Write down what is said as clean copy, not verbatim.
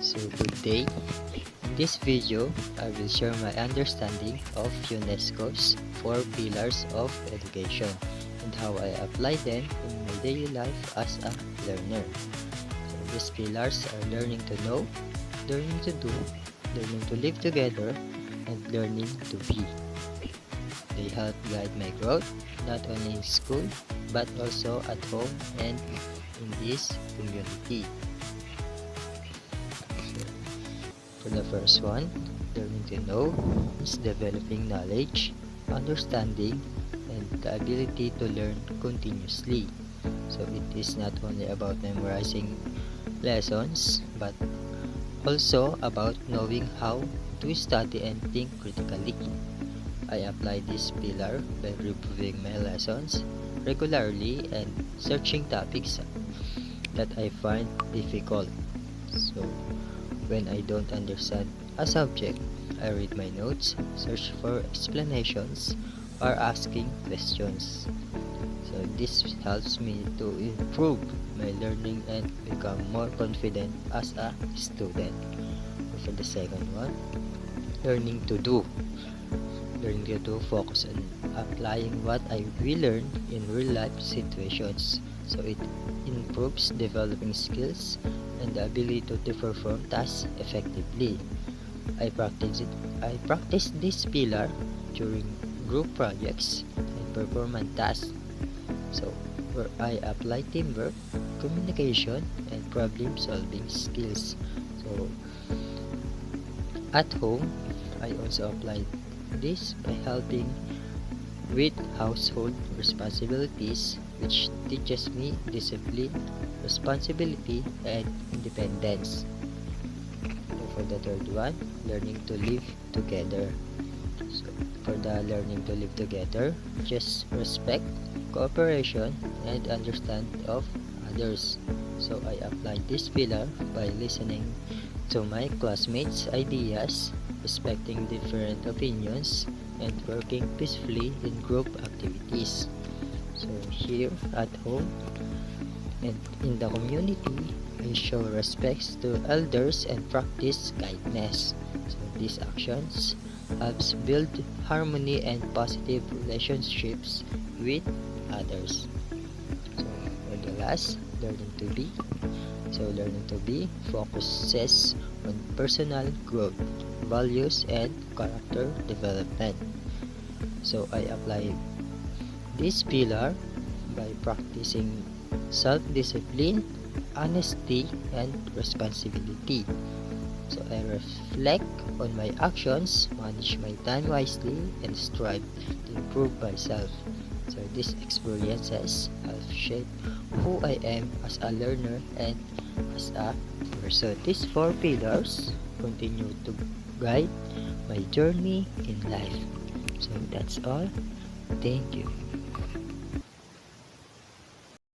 So good day. In this video, I will share my understanding of UNESCO's 4 pillars of education and how I apply them in my daily life as a learner. So these pillars are learning to know, learning to do, learning to live together, and learning to be. They help guide my growth not only in school but also at home and in this community. For the first one, learning to know is developing knowledge, understanding, and the ability to learn continuously. So it is not only about memorizing lessons, but also about knowing how to study and think critically. I apply this pillar by reviewing my lessons regularly and searching topics that I find difficult. So when I don't understand a subject, I read my notes, search for explanations, or asking questions. So this helps me to improve my learning and become more confident as a student. For the second one, learning to do. Learning to do focus on applying what I will learn in real life situations. So it improves developing skills and the ability to perform tasks effectively. I practice this pillar during group projects and performance tasks. So where I apply teamwork, communication, and problem solving skills. So at home, I also apply this by helping with household responsibilities, which teaches me discipline, responsibility, and independence. And for the third one, learning to live together. So for the learning to live together, just respect, cooperation, and understand of others. So I apply this pillar by listening to my classmates' ideas, respecting different opinions, and working peacefully in group activities. So here at home and in the community, I show respect to elders and practice kindness. So these actions helps build harmony and positive relationships with others. So for the last, learning to be. So learning to be focuses on personal growth, values, and character development. So I apply this pillar by practicing self-discipline, honesty, and responsibility. So I reflect on my actions, manage my time wisely, and strive to improve myself. So these experiences have shaped who I am as a learner and as a person. These 4 pillars continue to guide my journey in life. So that's all. Thank you.